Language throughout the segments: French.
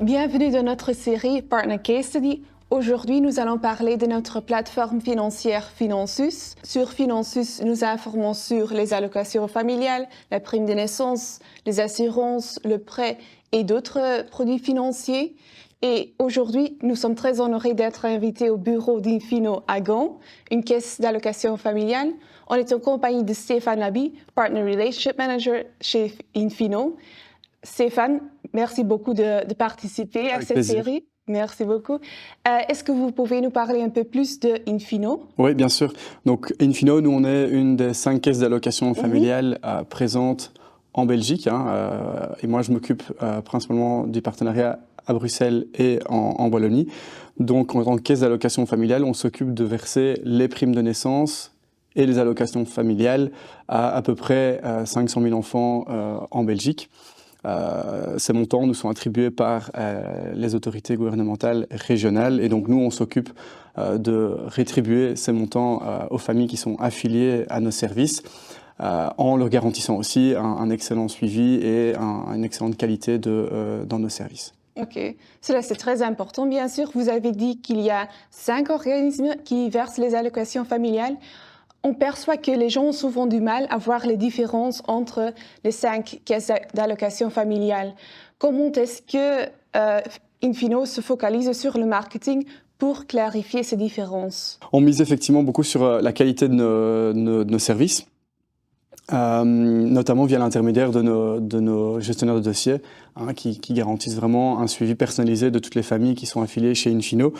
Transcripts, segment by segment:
Bienvenue dans notre série Partner Case Study. Aujourd'hui, nous allons parler de notre plateforme financière Finansus. Sur Finansus, nous informons sur les allocations familiales, la prime de naissance, les assurances, le prêt et d'autres produits financiers. Et aujourd'hui, nous sommes très honorés d'être invités au bureau d'Infino à Gand, une caisse d'allocation familiale. On est en compagnie de Stéphane Laby, Partner Relationship Manager chez Infino. Stéphane, merci beaucoup de participer à cette série. Merci beaucoup. Est-ce que vous pouvez nous parler un peu plus de Infino? Oui, bien sûr. Donc, Infino, nous, on est une des 5 caisses d'allocation familiale présentes en Belgique. Et moi, je m'occupe principalement du partenariat à Bruxelles et en Wallonie. Donc, en tant que caisse d'allocation familiale, on s'occupe de verser les primes de naissance et les allocations familiales à peu près 500 000 enfants en Belgique. Ces montants nous sont attribués par les autorités gouvernementales régionales et donc nous on s'occupe de rétribuer ces montants aux familles qui sont affiliées à nos services en leur garantissant aussi un excellent suivi et une excellente qualité dans nos services. Ok, cela c'est très important bien sûr. Vous avez dit qu'il y a 5 organismes qui versent les allocations familiales. On perçoit que les gens ont souvent du mal à voir les différences entre les 5 caisses d'allocation familiale. Comment est-ce que Infino se focalise sur le marketing pour clarifier ces différences? On mise effectivement beaucoup sur la qualité de nos services. Notamment via l'intermédiaire de nos gestionnaires de dossiers qui garantissent vraiment un suivi personnalisé de toutes les familles qui sont affiliées chez Infino.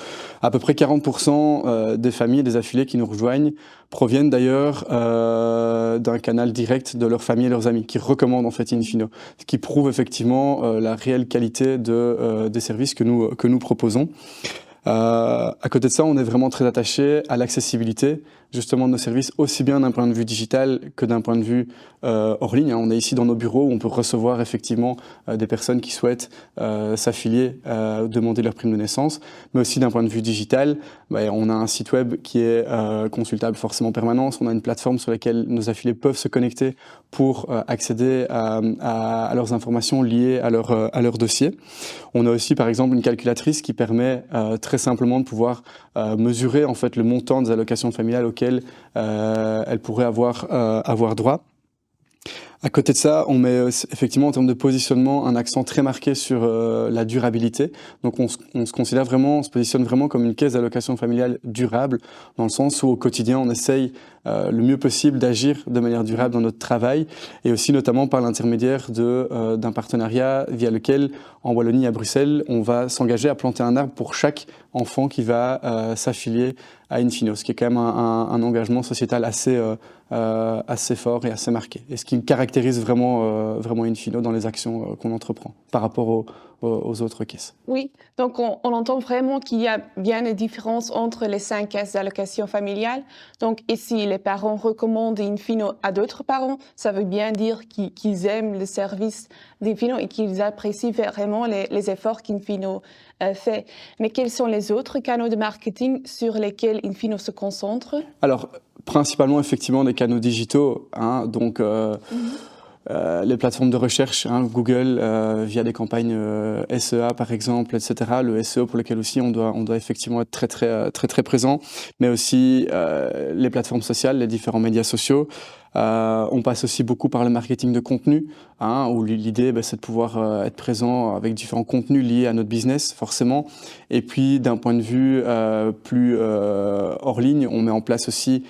À peu près 40% des familles et des affiliés qui nous rejoignent proviennent d'ailleurs d'un canal direct de leur famille et leurs amis qui recommandent en fait Infino, ce qui prouve effectivement la réelle qualité des services que nous proposons. À côté de ça, on est vraiment très attaché à l'accessibilité justement de nos services, aussi bien d'un point de vue digital que d'un point de vue hors ligne. On est ici dans nos bureaux où on peut recevoir effectivement des personnes qui souhaitent s'affilier, demander leur prime de naissance, mais aussi d'un point de vue digital, on a un site web qui est consultable forcément en permanence. On a une plateforme sur laquelle nos affiliés peuvent se connecter pour accéder à leurs informations liées à leur dossier. On a aussi par exemple une calculatrice qui permet très simplement de pouvoir mesurer en fait le montant des allocations familiales auxquelles elle pourrait avoir droit. À côté de ça, on met effectivement en termes de positionnement un accent très marqué sur la durabilité. Donc on se positionne vraiment comme une caisse d'allocation familiale durable, dans le sens où au quotidien on essaye le mieux possible d'agir de manière durable dans notre travail, et aussi notamment par l'intermédiaire d'un partenariat via lequel, en Wallonie et à Bruxelles, on va s'engager à planter un arbre pour chaque enfant qui va s'affilier à Infino, ce qui est quand même un engagement sociétal assez fort et assez marqué, et ce qui caractérise vraiment Infino dans les actions qu'on entreprend par rapport aux autres caisses. Oui, donc on entend vraiment qu'il y a bien des différences entre les 5 caisses d'allocation familiale. Donc ici, les parents recommandent Infino à d'autres parents. Ça veut bien dire qu'ils aiment le service d'Infino et qu'ils apprécient vraiment les efforts qu'Infino fait. Mais quels sont les autres canaux de marketing sur lesquels Infino se concentre? Alors, principalement effectivement des canaux digitaux, donc les plateformes de recherche, Google, via des campagnes SEA par exemple, etc. Le SEO pour lequel aussi on doit effectivement être très présent, mais aussi les plateformes sociales, les différents médias sociaux. On passe aussi beaucoup par le marketing de contenu, où l'idée c'est de pouvoir être présent avec différents contenus liés à notre business forcément. Et puis d'un point de vue plus hors ligne, on met en place aussi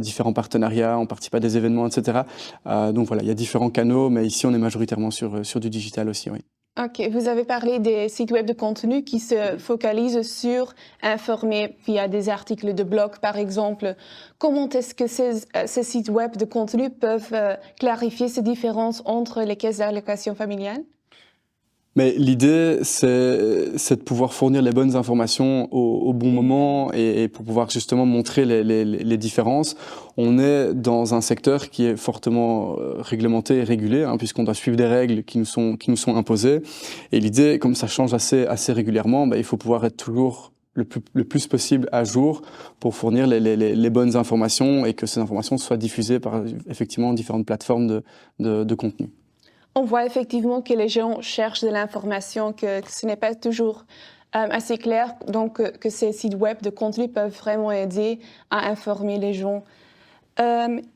différents partenariats, on participe à des événements, etc. Donc voilà, il y a différents canaux, mais ici on est majoritairement sur du digital aussi, oui. Ok, vous avez parlé des sites web de contenu qui se focalisent sur informer via des articles de blog, par exemple. Comment est-ce que ces sites web de contenu peuvent clarifier ces différences entre les caisses d'allocation familiale? Mais l'idée, c'est de pouvoir fournir les bonnes informations au bon moment et pour pouvoir justement montrer les différences. On est dans un secteur qui est fortement réglementé et régulé, puisqu'on doit suivre des règles qui nous sont imposées. Et l'idée, comme ça change assez régulièrement, il faut pouvoir être toujours le plus possible à jour pour fournir les bonnes informations et que ces informations soient diffusées par effectivement différentes plateformes de contenu. On voit effectivement que les gens cherchent de l'information, que ce n'est pas toujours assez clair, donc que ces sites web de contenu peuvent vraiment aider à informer les gens.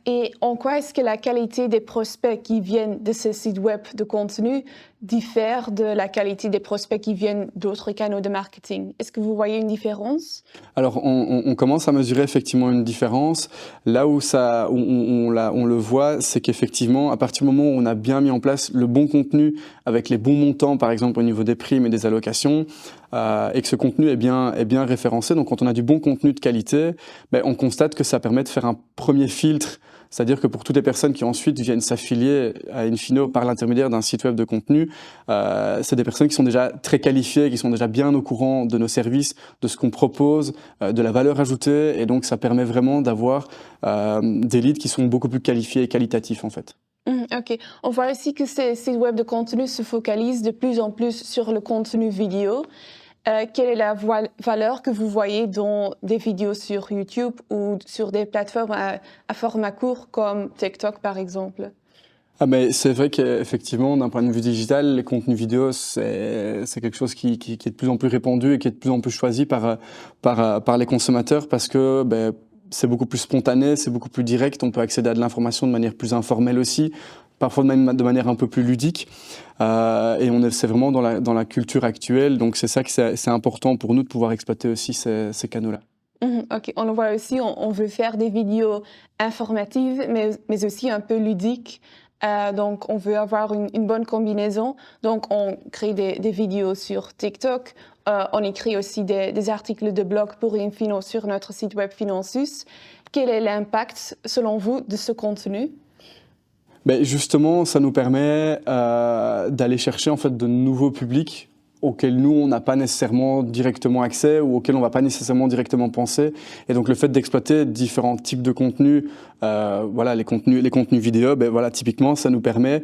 Et en quoi est-ce que la qualité des prospects qui viennent de ces sites web de contenu diffère de la qualité des prospects qui viennent d'autres canaux de marketing? Est-ce que vous voyez une différence? Alors, on commence à mesurer effectivement une différence. Là où on le voit, c'est qu'effectivement, à partir du moment où on a bien mis en place le bon contenu avec les bons montants, par exemple au niveau des primes et des allocations, et que ce contenu est bien référencé, donc quand on a du bon contenu de qualité, on constate que ça permet de faire un premier filtre. C'est-à-dire que pour toutes les personnes qui ensuite viennent s'affilier à Infino par l'intermédiaire d'un site web de contenu, c'est des personnes qui sont déjà très qualifiées, qui sont déjà bien au courant de nos services, de ce qu'on propose, de la valeur ajoutée, et donc ça permet vraiment d'avoir des leads qui sont beaucoup plus qualifiés et qualitatifs en fait. Ok. On voit aussi que ces sites web de contenu se focalisent de plus en plus sur le contenu vidéo. Quelle est la valeur que vous voyez dans des vidéos sur YouTube ou sur des plateformes à format court comme TikTok par exemple? Mais c'est vrai qu'effectivement, d'un point de vue digital, les contenus vidéo, c'est quelque chose qui est de plus en plus répandu et qui est de plus en plus choisi par les consommateurs parce que c'est beaucoup plus spontané, c'est beaucoup plus direct, on peut accéder à de l'information de manière plus informelle aussi, parfois même de manière un peu plus ludique. Et c'est vraiment dans la culture actuelle, donc c'est ça que c'est important pour nous de pouvoir exploiter aussi ces canaux-là. Ok, on le voit aussi, on veut faire des vidéos informatives, mais aussi un peu ludiques. Donc, on veut avoir une bonne combinaison. Donc, on crée des vidéos sur TikTok. On écrit aussi des articles de blog pour Infino sur notre site web Finansus. Quel est l'impact, selon vous, de ce contenu? Justement, ça nous permet d'aller chercher en fait de nouveaux publics auxquels nous, on n'a pas nécessairement directement accès ou auxquels on ne va pas nécessairement directement penser. Et donc, le fait d'exploiter différents types de contenus, les contenus vidéo, typiquement, ça nous permet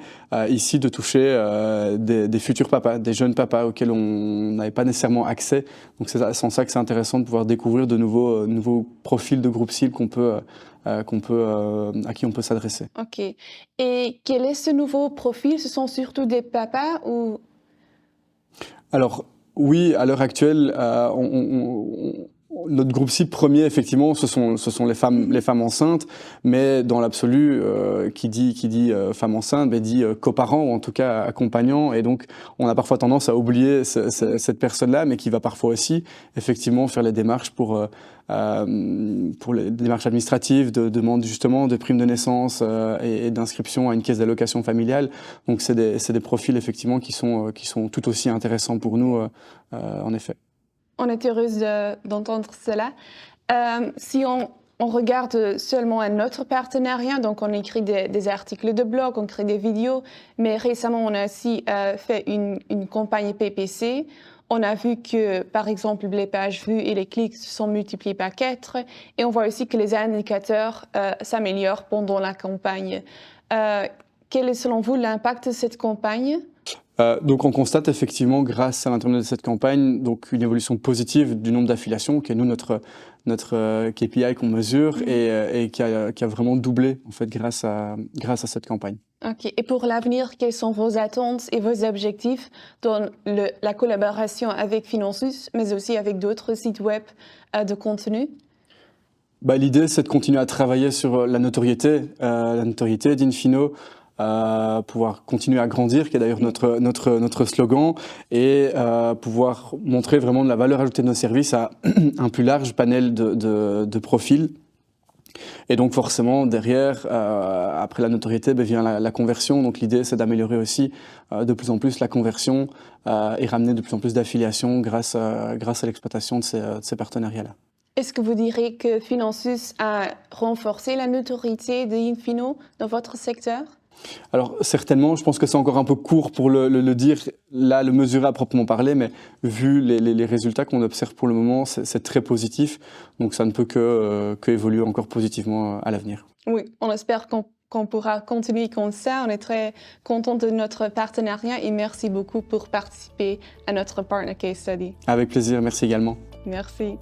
ici de toucher des futurs papas, des jeunes papas auxquels on n'avait pas nécessairement accès. Donc, c'est en ça que c'est intéressant de pouvoir découvrir de nouveaux profils de groupes cibles à qui on peut s'adresser. Ok. Et quel est ce nouveau profil? Ce sont surtout des papas ou... Alors oui, à l'heure actuelle, notre groupe cible premier, effectivement, ce sont les femmes enceintes, mais dans l'absolu, qui dit femme enceinte, dit coparent ou en tout cas accompagnant, et donc on a parfois tendance à oublier cette personne-là, mais qui va parfois aussi effectivement faire les démarches pour les démarches administratives, de demande justement de prime de naissance et d'inscription à une caisse d'allocation familiale. Donc c'est des profils effectivement qui sont tout aussi intéressants pour nous, en effet. On est heureuse d'entendre cela. Si on regarde seulement à notre partenariat, donc on écrit des articles de blog, on crée des vidéos, mais récemment on a aussi fait une campagne PPC. On a vu que, par exemple, les pages vues et les clics sont multipliés par 4 et on voit aussi que les indicateurs s'améliorent pendant la campagne. Quel est selon vous l'impact de cette campagne? Donc on constate effectivement, grâce à l'intermédiaire de cette campagne, donc une évolution positive du nombre d'affiliations, qui est nous notre KPI qu'on mesure et qui a vraiment doublé en fait grâce à cette campagne. Ok. Et pour l'avenir, quelles sont vos attentes et vos objectifs dans la collaboration avec Finansus, mais aussi avec d'autres sites web de contenu? L'idée, c'est de continuer à travailler sur la notoriété d'Infino, pouvoir continuer à grandir, qui est d'ailleurs notre slogan, et pouvoir montrer vraiment de la valeur ajoutée de nos services à un plus large panel de profils. Et donc forcément, derrière, après la notoriété, vient la conversion. Donc l'idée, c'est d'améliorer aussi de plus en plus la conversion et ramener de plus en plus d'affiliations grâce à l'exploitation de ces partenariats-là. Est-ce que vous direz que Finansus a renforcé la notoriété d'Infino dans votre secteur? Alors certainement, je pense que c'est encore un peu court pour le dire, là, le mesurer à proprement parler, mais vu les résultats qu'on observe pour le moment, c'est très positif. Donc ça ne peut que évoluer encore positivement à l'avenir. Oui, on espère qu'on pourra continuer comme ça. On est très content de notre partenariat et merci beaucoup pour participer à notre Partner Case Study. Avec plaisir, merci également. Merci.